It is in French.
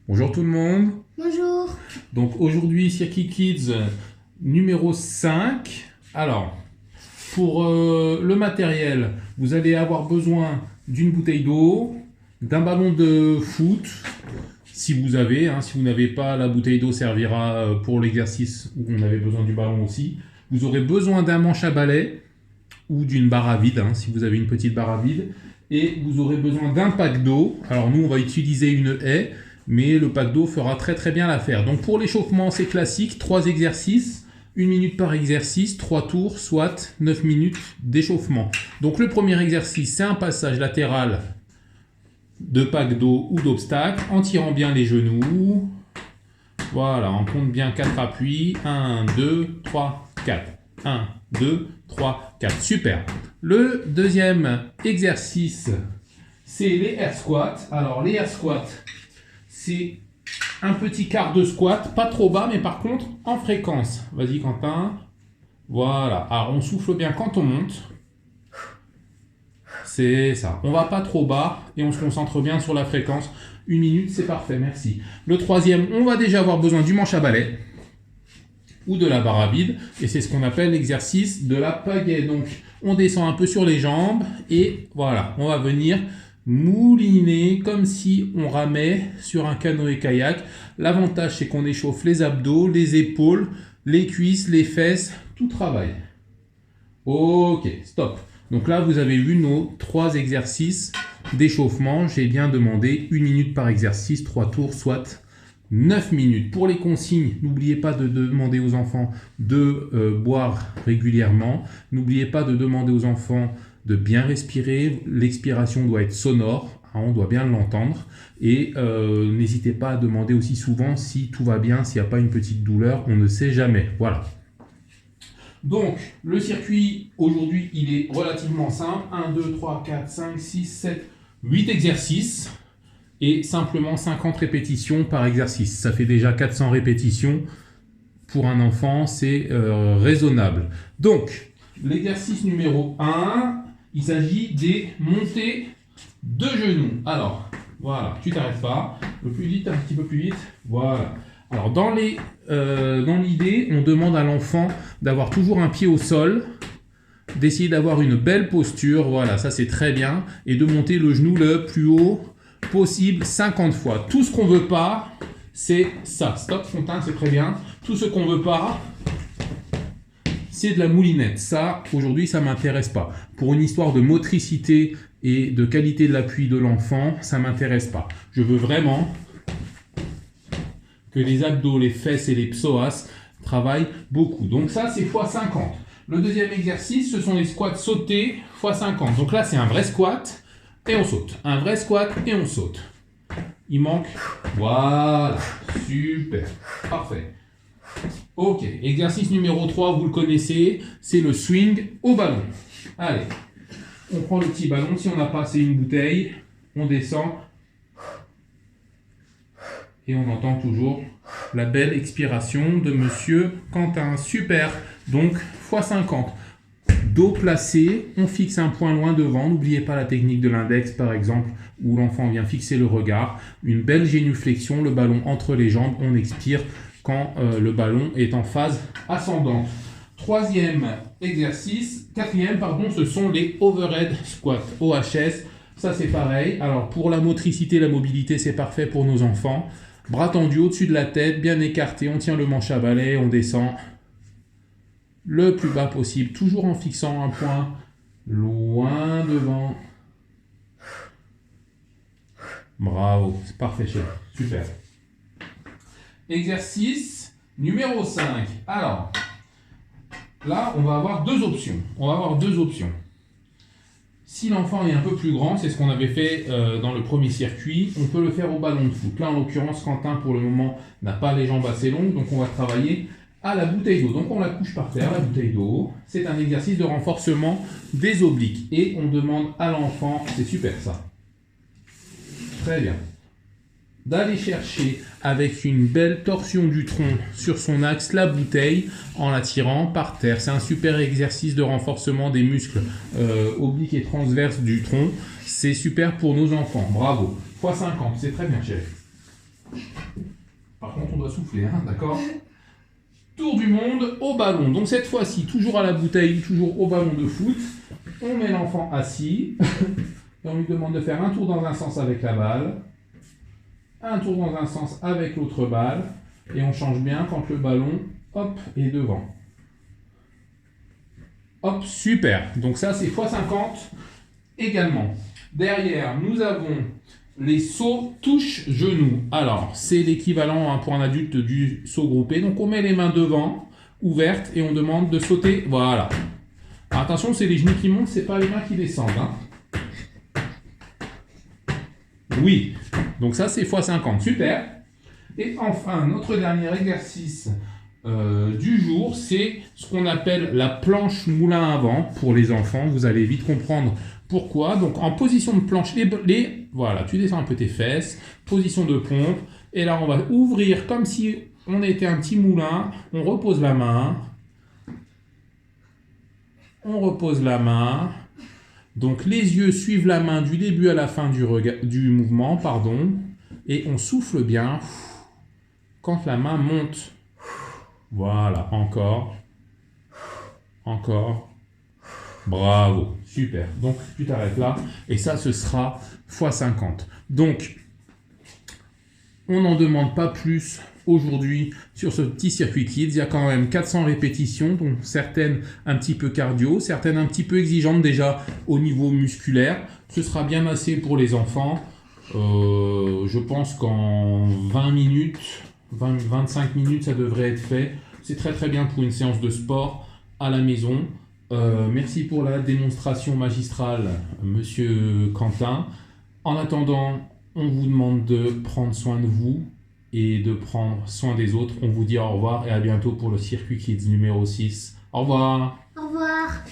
Bonjour tout le monde. Bonjour. Donc aujourd'hui, Circuit Kids numéro 5. Alors, pour le matériel, vous allez avoir besoin d'une bouteille d'eau, d'un ballon de foot, si vous avez. Si vous n'avez pas, la bouteille d'eau servira pour l'exercice où on avait besoin du ballon aussi. Vous aurez besoin d'un manche à balai ou d'une barre à vide, si vous avez une petite barre à vide. Et vous aurez besoin d'un pack d'eau. Alors nous, on va utiliser une haie, mais le pack d'eau fera très bien l'affaire. Donc pour l'échauffement, c'est classique, 3 exercices, 1 minute par exercice, 3 tours, soit 9 minutes d'échauffement. Donc le premier exercice, c'est un passage latéral de pack d'eau ou d'obstacle, en tirant bien les genoux. Voilà, on compte bien 4 appuis. 1, 2, 3, 4. 1, 2, 3, 4. Super. Le deuxième exercice, c'est les air squats. Alors, les air squats, c'est un petit quart de squat, pas trop bas, mais par contre, en fréquence. Vas-y, Quentin. Voilà. Alors, on souffle bien quand on monte. C'est ça. On va pas trop bas et on se concentre bien sur la fréquence. 1 minute, c'est parfait, merci. Le troisième, on va déjà avoir besoin du manche à balai ou de la barre à vide, et c'est ce qu'on appelle l'exercice de la pagaie. Donc, on descend un peu sur les jambes, et voilà, on va venir mouliner comme si on ramait sur un canoë-kayak. L'avantage, c'est qu'on échauffe les abdos, les épaules, les cuisses, les fesses, tout travaille. Ok, stop. Donc là, vous avez vu nos 3 exercices d'échauffement. J'ai bien demandé 1 minute par exercice, 3 tours, soit 9 minutes. Pour les consignes, n'oubliez pas de demander aux enfants de boire régulièrement. N'oubliez pas de demander aux enfants de bien respirer. L'expiration doit être sonore, on doit bien l'entendre. Et n'hésitez pas à demander aussi souvent si tout va bien, s'il n'y a pas une petite douleur, on ne sait jamais. Voilà. Donc, le circuit, aujourd'hui, il est relativement simple. 1, 2, 3, 4, 5, 6, 7, 8 exercices. Et simplement 50 répétitions par exercice. Ça fait déjà 400 répétitions. Pour un enfant, c'est raisonnable. Donc, l'exercice numéro 1, il s'agit des montées de genoux. Alors, voilà, tu t'arrêtes pas. Un peu plus vite, un petit peu plus vite. Voilà. Alors, dans l'idée, on demande à l'enfant d'avoir toujours un pied au sol, d'essayer d'avoir une belle posture. Voilà, ça c'est très bien. Et de monter le genou le plus haut possible 50 fois. Tout ce qu'on veut pas, c'est ça. Stop, Fontaine, c'est très bien. Tout ce qu'on veut pas, c'est de la moulinette. Ça, aujourd'hui, ça m'intéresse pas. Pour une histoire de motricité et de qualité de l'appui de l'enfant, ça m'intéresse pas. Je veux vraiment que les abdos, les fesses et les psoas travaillent beaucoup. Donc ça, c'est x 50. Le deuxième exercice, ce sont les squats sautés x 50. Donc là, c'est un vrai squat. Et on saute. Un vrai squat et on saute. Il manque. Voilà. Super. Parfait. Ok. Exercice numéro 3, vous le connaissez. C'est le swing au ballon. Allez. On prend le petit ballon. Si on n'a pas assez une bouteille, on descend. Et on entend toujours la belle expiration de Monsieur Quentin. Super. Donc, x 50. Dos placé, on fixe un point loin devant. N'oubliez pas la technique de l'index, par exemple, où l'enfant vient fixer le regard. Une belle génuflexion, le ballon entre les jambes. On expire quand le ballon est en phase ascendante. Quatrième, ce sont les overhead squats, OHS. Ça, c'est pareil. Alors, pour la motricité, la mobilité, c'est parfait pour nos enfants. Bras tendus au-dessus de la tête, bien écarté. On tient le manche à balai, on descend le plus bas possible, toujours en fixant un point loin devant. Bravo, c'est parfait, chérie. Super. Exercice numéro 5. Alors, là, on va avoir deux options. Si l'enfant est un peu plus grand, c'est ce qu'on avait fait dans le premier circuit, on peut le faire au ballon de foot. Là, en l'occurrence, Quentin, pour le moment, n'a pas les jambes assez longues, donc on va travailler à la bouteille d'eau. Donc on la couche par terre, la bouteille d'eau. C'est un exercice de renforcement des obliques. Et on demande à l'enfant, c'est super ça. Très bien. D'aller chercher avec une belle torsion du tronc sur son axe la bouteille en la tirant par terre. C'est un super exercice de renforcement des muscles obliques et transverses du tronc. C'est super pour nos enfants. Bravo. x 50, c'est très bien, chérie. Par contre, on doit souffler, hein, d'accord? Tour du monde au ballon. Donc cette fois-ci, toujours à la bouteille, toujours au ballon de foot. On met l'enfant assis. Et on lui demande de faire un tour dans un sens avec la balle. Un tour dans un sens avec l'autre balle. Et on change bien quand le ballon, hop, est devant. Hop, super. Donc ça, c'est x50 également. Derrière, nous avons les sauts touche-genoux. Alors, c'est l'équivalent hein, pour un adulte du saut groupé. Donc, on met les mains devant, ouvertes, et on demande de sauter. Voilà. Alors, attention, c'est les genoux qui montent, c'est pas les mains qui descendent. Hein. Oui. Donc ça, c'est x50. Super. Et enfin, notre dernier exercice du jour, c'est ce qu'on appelle la planche moulin à vent pour les enfants. Vous allez vite comprendre pourquoi. Donc en position de planche, voilà, tu descends un peu tes fesses, position de pompe, et là on va ouvrir comme si on était un petit moulin. On repose la main. On repose la main. Donc les yeux suivent la main du début à la fin du mouvement, pardon, et on souffle bien quand la main monte. Voilà, encore. Encore. Bravo, super. Donc, tu t'arrêtes là. Et ça, ce sera x50. Donc, on n'en demande pas plus aujourd'hui sur ce petit circuit kids. Il y a quand même 400 répétitions, donc certaines un petit peu cardio, certaines un petit peu exigeantes déjà au niveau musculaire. Ce sera bien assez pour les enfants. Je pense qu'en 20 minutes, 25 minutes, ça devrait être fait. C'est très très bien pour une séance de sport à la maison. Merci pour la démonstration magistrale, Monsieur Quentin. En attendant, on vous demande de prendre soin de vous et de prendre soin des autres. On vous dit au revoir et à bientôt pour le circuit Kids numéro 6. Au revoir. Au revoir.